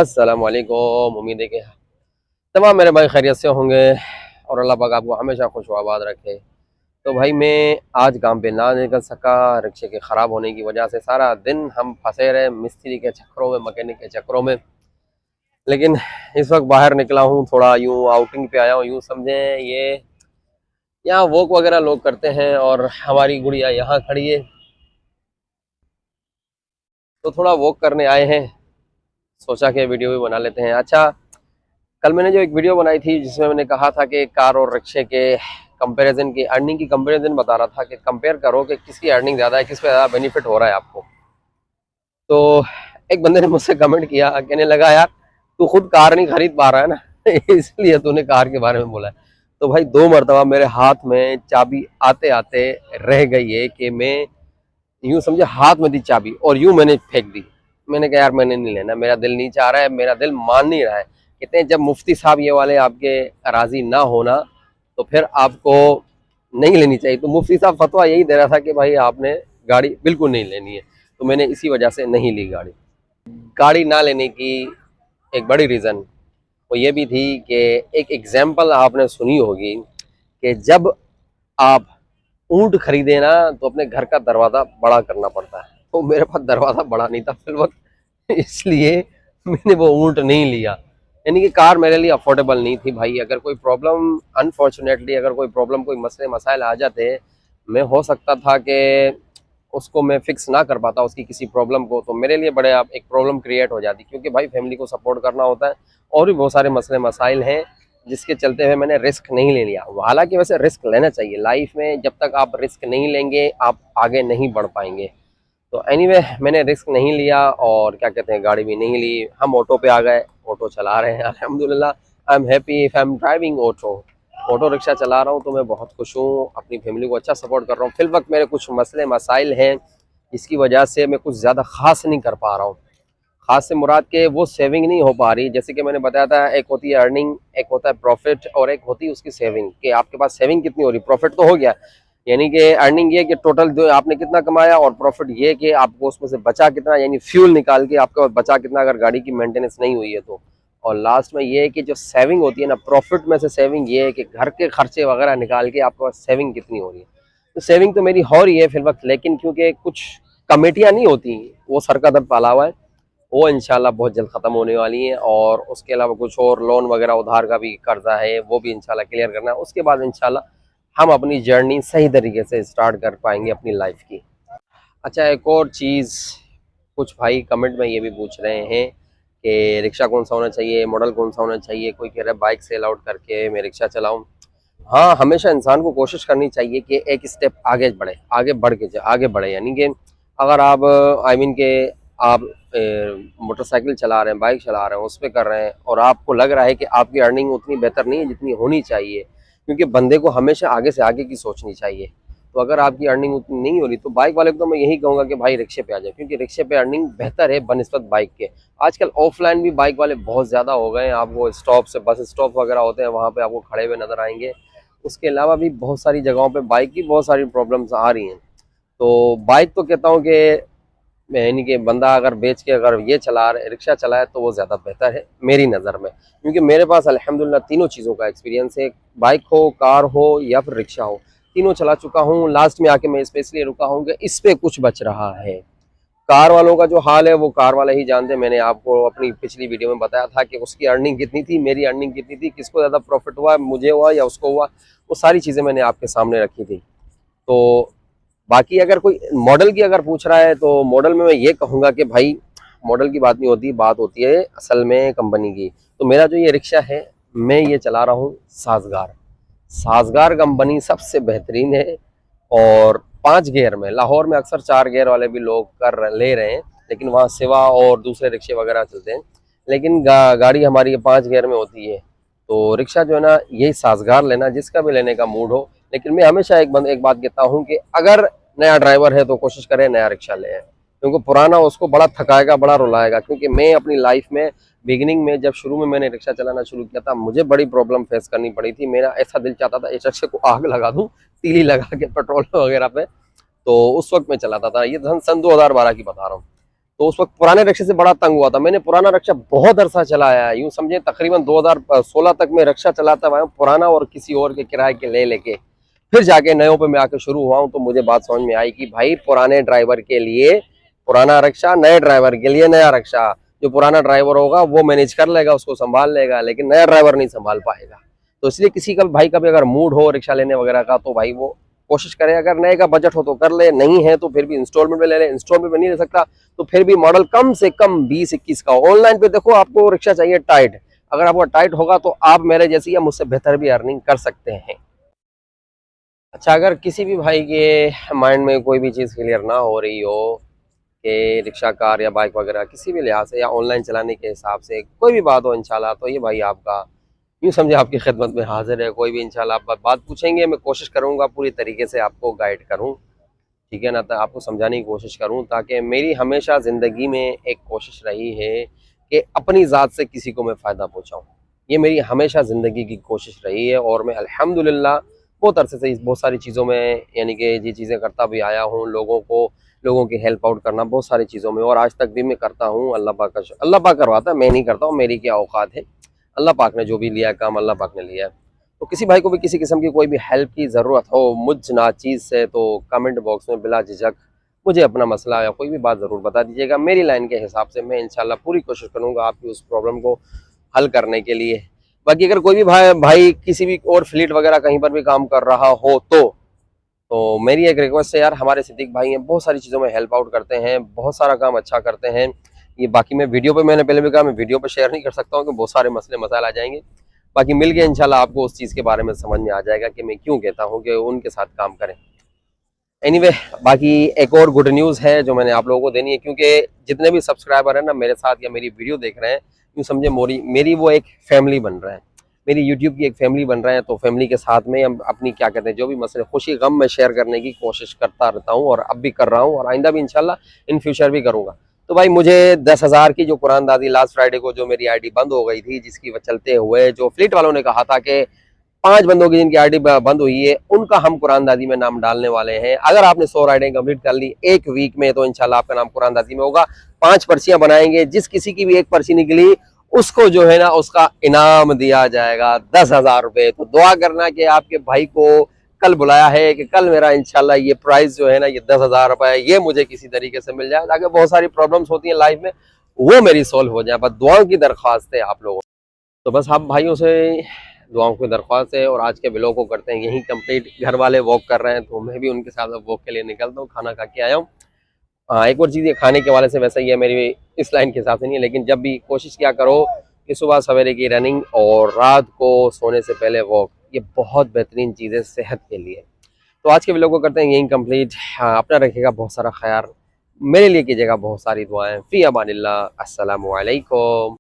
अस्सलाम वालेकुम। उम्मीद है कि तमाम मेरे भाई खैरियत से होंगे और अल्लाह पाक आपको हमेशा खुश व आबाद रखे। तो भाई मैं आज काम पे ना निकल सका, रिक्शे के ख़राब होने की वजह से सारा दिन हम फंसे रहे मिस्त्री के चक्करों में, मैकेनिक के चक्करों में। लेकिन इस वक्त बाहर निकला हूँ, थोड़ा यूँ आउटिंग पे आया हूँ, यूँ समझें ये यहाँ वॉक वगैरह लोग करते हैं और हमारी गुड़िया यहाँ खड़ी है, तो थोड़ा वॉक करने आए हैं। सोचा कि वीडियो भी बना लेते हैं। अच्छा, कल मैंने जो एक वीडियो बनाई थी जिसमें मैंने कहा था कि कार और रिक्शे के कंपैरिजन की अर्निंग की कंपैरिजन बता रहा था कि कंपेयर करो कि किसकी अर्निंग ज़्यादा है, किस पे ज़्यादा बेनिफिट हो रहा है आपको। तो एक बंदे ने मुझसे कमेंट किया, कहने लगा यार तू खुद कार नहीं खरीद पा रहा है ना इसलिए तूने कार के बारे में बोला है। तो भाई 2 मरतबा मेरे हाथ में चाबी आते आते रह गई है कि मैं यूं समझे हाथ में दी चाबी और यूं मैंने फेंक दी। मैंने कहा यार मैंने नहीं लेना, मेरा दिल नहीं चाह रहा है, मेरा दिल मान नहीं रहा है। कहते हैं जब मुफ्ती साहब ये वाले आपके राजी ना होना तो फिर आपको नहीं लेनी चाहिए। तो मुफ्ती साहब फतवा यही दे रहा था कि भाई आपने गाड़ी बिल्कुल नहीं लेनी है, तो मैंने इसी वजह से नहीं ली गाड़ी। गाड़ी ना लेने की एक बड़ी रीज़न वो ये भी थी कि एक एग्जाम्पल आपने सुनी होगी कि जब आप ऊंट खरीदे ना तो अपने घर का दरवाज़ा बड़ा करना पड़ता है। तो मेरे पास दरवाज़ा बड़ा नहीं था फिल वक्त, इसलिए मैंने वो ऊंट नहीं लिया। यानी कि कार मेरे लिए अफोर्डेबल नहीं थी भाई। अगर कोई प्रॉब्लम अनफॉर्चुनेटली अगर कोई प्रॉब्लम कोई मसले मसाइल आ जाते, मैं हो सकता था कि उसको मैं फिक्स ना कर पाता उसकी किसी प्रॉब्लम को, तो मेरे लिए बड़े आप एक प्रॉब्लम क्रिएट हो जाती, क्योंकि भाई फैमिली को सपोर्ट करना होता है और भी बहुत सारे मसले मसाइल हैं जिसके चलते हुए मैंने रिस्क नहीं ले लिया। हालांकि वैसे रिस्क लेना चाहिए लाइफ में, जब तक आप रिस्क नहीं लेंगे आप आगे नहीं बढ़ पाएंगे। तो एनीवे मैंने रिस्क नहीं लिया और क्या कहते हैं गाड़ी भी नहीं ली। हम ऑटो पे आ गए, ऑटो चला रहे हैं अल्हम्दुलिल्लाह। I am happy if I am driving auto. Auto rickshaw चला रहा हूँ तो मैं बहुत खुश हूँ, अपनी फैमिली को अच्छा सपोर्ट कर रहा हूँ। फिल वक्त मेरे कुछ मसले मसाइल हैं इसकी वजह से मैं कुछ ज़्यादा ख़ास नहीं कर पा रहा हूँ। खास से मुराद के वो सेविंग नहीं हो पा रही। जैसे कि मैंने बताया था, एक होती है अर्निंग, एक होता है प्रॉफिट और एक होती है उसकी सेविंग, कि आपके पास सेविंग कितनी हो रही। प्रॉफिट तो हो गया, यानी कि अर्निंग ये कि टोटल जो आपने कितना कमाया, और प्रॉफिट ये कि आपको उसमें से बचा कितना, यानी फ्यूल निकाल के आपके पास बचा कितना अगर गाड़ी की मेंटेनेंस नहीं हुई है तो। और लास्ट में ये है कि जो सेविंग होती है ना, प्रॉफिट में से सेविंग ये है कि घर के खर्चे वगैरह निकाल के आपके पास सेविंग कितनी हो रही है। तो सेविंग तो मेरी हो रही है फिल वक्त, लेकिन क्योंकि कुछ कमेटियाँ नहीं होती, वो सर का दर्द पाला हुआ है, वो इंशाल्लाह बहुत जल्द ख़त्म होने वाली है। और उसके अलावा कुछ और लोन वगैरह उधार का भी कर्जा है, वो भी इंशाल्लाह क्लियर करना है। उसके बाद इंशाल्लाह हम अपनी जर्नी सही तरीके से स्टार्ट कर पाएंगे अपनी लाइफ की। अच्छा, एक और चीज़, कुछ भाई कमेंट में ये भी पूछ रहे हैं कि रिक्शा कौन सा होना चाहिए, मॉडल कौन सा होना चाहिए। कोई कह रहा है बाइक सेल आउट करके मैं रिक्शा चलाऊँ। हाँ, हमेशा इंसान को कोशिश करनी चाहिए कि एक स्टेप आगे बढ़े, आगे बढ़ के आगे बढ़े। यानी कि अगर आप आई मीन के आप मोटरसाइकिल चला रहे हैं, बाइक चला रहे हैं, उस पर कर रहे हैं और आपको लग रहा है कि आपकी अर्निंग उतनी बेहतर नहीं है जितनी होनी चाहिए, क्योंकि बंदे को हमेशा आगे से आगे की सोचनी चाहिए। तो अगर आपकी अर्निंग उतनी नहीं हो रही तो बाइक वाले को तो मैं यही कहूँगा कि भाई रिक्शे पे आ जाए, क्योंकि रिक्शे पे अर्निंग बेहतर है बनिस्बत बाइक के। आजकल ऑफलाइन भी बाइक वाले बहुत ज़्यादा हो गए हैं, आपको स्टॉप से बस स्टॉप वगैरह होते हैं वहाँ पे आपको खड़े हुए नजर आएंगे। उसके अलावा भी बहुत सारी जगहों पे बाइक की बहुत सारी प्रॉब्लम्स आ रही हैं। तो बाइक तो कहता हूँ कि यानी कि बंदा अगर बेच के अगर ये चला रहे रिक्शा चलाए तो वो ज़्यादा बेहतर है मेरी नज़र में, क्योंकि मेरे पास अल्हम्दुलिल्लाह तीनों चीज़ों का एक्सपीरियंस है। बाइक हो, कार हो या फिर रिक्शा हो, तीनों चला चुका हूँ। लास्ट में आके मैं स्पेशली रुका हूँ कि इस पे कुछ बच रहा है। कार वालों का जो हाल है वो कार वाले ही जानते हैं। मैंने आपको अपनी पिछली वीडियो में बताया था कि उसकी अर्निंग कितनी थी, मेरी अर्निंग कितनी थी, किसको ज़्यादा प्रॉफिट हुआ, मुझे हुआ या उसको हुआ, वो सारी चीज़ें मैंने आपके सामने रखी थी। तो बाकी अगर कोई मॉडल की अगर पूछ रहा है तो मॉडल में मैं ये कहूँगा कि भाई मॉडल की बात नहीं होती, बात होती है असल में कंपनी की। तो मेरा जो ये रिक्शा है मैं ये चला रहा हूँ साजगार। साजगार कंपनी सबसे बेहतरीन है और 5 गियर में, लाहौर में अक्सर 4 गियर वाले भी लोग ले रहे हैं, लेकिन वहाँ सिवा और दूसरे रिक्शे वगैरह चलते हैं, लेकिन गाड़ी हमारी 5 गियर में होती है। तो रिक्शा जो है ना यही साजगार लेना, जिसका भी लेने का मूड हो। लेकिन मैं हमेशा एक बात कहता हूँ कि अगर नया ड्राइवर है तो कोशिश करें नया रिक्शा ले आए, क्योंकि पुराना उसको बड़ा थकाएगा, बड़ा रुलाएगा। क्योंकि मैं अपनी लाइफ में बिगिनिंग में जब शुरू में मैंने रिक्शा चलाना शुरू किया था, मुझे बड़ी प्रॉब्लम फेस करनी पड़ी थी। मेरा ऐसा दिल चाहता था इस रिक्शे को आग लगा दूं, तीली लगा के पेट्रोल वगैरह पे। तो उस वक्त मैं चलाता था, ये सन 2012 की बता रहा हूँ। तो उस वक्त पुराने रिक्शे से बड़ा तंग हुआ था। मैंने पुराना रिक्शा बहुत अरसा चलाया है, यूँ समझे तकरीबन 2016 तक मैं रिक्शा चलाता हुआ हूँ, पुराना और किसी और के किराए के ले लेके फिर जाके नयों पे मैं आके शुरू हुआ हूँ। तो मुझे बात समझ में आई कि भाई पुराने ड्राइवर के लिए पुराना रिक्शा, नए ड्राइवर के लिए नया रिक्शा। जो पुराना ड्राइवर होगा वो मैनेज कर लेगा, उसको संभाल लेगा, लेकिन नया ड्राइवर नहीं संभाल पाएगा। तो इसलिए किसी का भाई का भी अगर मूड हो रिक्शा लेने वगैरह का तो भाई वो कोशिश करे, अगर नए का बजट हो तो कर ले, नहीं है तो फिर भी इंस्टॉलमेंट में ले ले। इंस्टॉलमेंट में नहीं ले सकता तो फिर भी मॉडल कम से कम 20-21 का। ऑनलाइन पे देखो आपको रिक्शा चाहिए टाइट, अगर आपका टाइट होगा तो आप मेरे जैसी या मुझसे बेहतर भी अर्निंग कर सकते हैं। अच्छा, अगर किसी भी भाई के माइंड में कोई भी चीज़ क्लियर ना हो रही हो कि रिक्शा, कार या बाइक वगैरह किसी भी लिहाज से या ऑनलाइन चलाने के हिसाब से कोई भी बात हो इंशाल्लाह, तो ये भाई आपका यूँ समझे आपकी खिदमत में हाजिर है। कोई भी इंशाल्लाह आप बात पूछेंगे, मैं कोशिश करूँगा पूरी तरीके से आपको गाइड करूँ, ठीक है ना, तो आपको समझाने की कोशिश करूँ। ताकि मेरी हमेशा ज़िंदगी में एक कोशिश रही है कि अपनी ज़ात से किसी को मैं फ़ायदा पहुँचाऊँ। ये मेरी हमेशा ज़िंदगी की कोशिश रही है और मैं अल्हम्दुलिल्लाह बहुत अरसे से इस बहुत सारी चीज़ों में यानी कि ये चीज़ें करता भी आया हूँ। लोगों की हेल्प आउट करना बहुत सारी चीज़ों में, और आज तक भी मैं करता हूँ। अल्लाह पाक करवाता है, मैं नहीं करता हूँ, मेरी क्या औकात है। अल्लाह पाक ने जो भी लिया काम अल्लाह पाक ने लिया है। तो किसी भाई को भी किसी किस्म की कोई भी हेल्प की ज़रूरत हो मुझ नाचीज़ से, तो कमेंट बॉक्स में बिला झिझक मुझे अपना मसला या कोई भी बात ज़रूर बता दीजिएगा। मेरी लाइन के हिसाब से मैं इंशाल्लाह पूरी कोशिश करूँगा आपकी उस प्रॉब्लम को हल करने के लिए। बाकी अगर कोई भी भाई किसी भी और फ्लीट वगैरह कहीं पर भी काम कर रहा हो तो मेरी एक रिक्वेस्ट है यार, हमारे सिद्दीक भाई हैं, बहुत सारी चीज़ों में हेल्प आउट करते हैं, बहुत सारा काम अच्छा करते हैं। ये बाकी मैं वीडियो पे, मैंने पहले भी कहा, मैं वीडियो पे शेयर नहीं कर सकता हूँ कि बहुत सारे मसले मसाइल आ जाएंगे। बाकी मिल के इंशाल्लाह आपको उस चीज़ के बारे में समझ में आ जाएगा कि मैं क्यों कहता हूँ कि उनके साथ काम करें। एनीवे, बाकी एक और गुड न्यूज़ है जो मैंने आप लोगों को देनी है, क्योंकि जितने भी सब्सक्राइबर हैं ना मेरे साथ या मेरी वीडियो देख रहे हैं, यूँ समझे मेरी वो एक फैमिली बन रहा है, मेरी यूट्यूब की एक फैमिली बन रहे हैं। तो फैमिली के साथ में हम अपनी क्या कहते हैं जो भी मसले खुशी गम में शेयर करने की कोशिश करता रहता हूँ, और अब भी कर रहा हूँ और आइंदा भी इंशाल्लाह इन फ्यूचर भी करूँगा। तो भाई मुझे 10,000 की जो कुरान दादी लास्ट फ्राइडे को जो मेरी आईडी बंद हो गई थी, जिसकी चलते हुए जो फ्लीट वालों ने कहा था कि 5 बंदों की जिनकी आईडी बंद हुई है उनका हम कुरान दादी में नाम डालने वाले हैं। अगर आपने 100 राइडें कंप्लीट कर ली एक वीक में तो इंशाल्लाह आपका नाम कुरान दादी में होगा। 5 पर्चियां बनाएंगे, जिस किसी की भी एक पर्ची निकली उसको जो है ना उसका इनाम दिया जाएगा 10,000 रुपए। तो दुआ करना कि आपके भाई को कल बुलाया है कि कल मेरा इंशाल्लाह ये प्राइस जो है ना ये 10,000 रुपए ये मुझे किसी तरीके से मिल जाए, ताकि बहुत सारी प्रॉब्लम्स होती हैं लाइफ में वो मेरी सॉल्व हो जाए। बस दुआओं की दरख्वास्त है आप लोगों, तो बस आप भाइयों से दुआओं की दरख्वास्त है। और आज के व्लॉग को करते हैं यहीं कंप्लीट। घर वाले वॉक कर रहे हैं तो मैं भी उनके साथ वॉक के लिए निकलता हूँ, खाना खा के आया हूँ। हाँ, एक और चीज़ ये खाने के वाले से वैसा ही है, मेरी इस लाइन के हिसाब से नहीं है, लेकिन जब भी कोशिश किया करो कि सुबह सवेरे की रनिंग और रात को सोने से पहले वॉक, ये बहुत बेहतरीन चीज़ है सेहत के लिए। तो आज के व्लॉग को करते हैं यहीं कंप्लीट। हाँ, अपना रखिएगा बहुत सारा ख्याल, मेरे लिए कीजिएगा बहुत सारी दुआएं। फी अमानिल्लाह, अस्सलामु अलैकुम।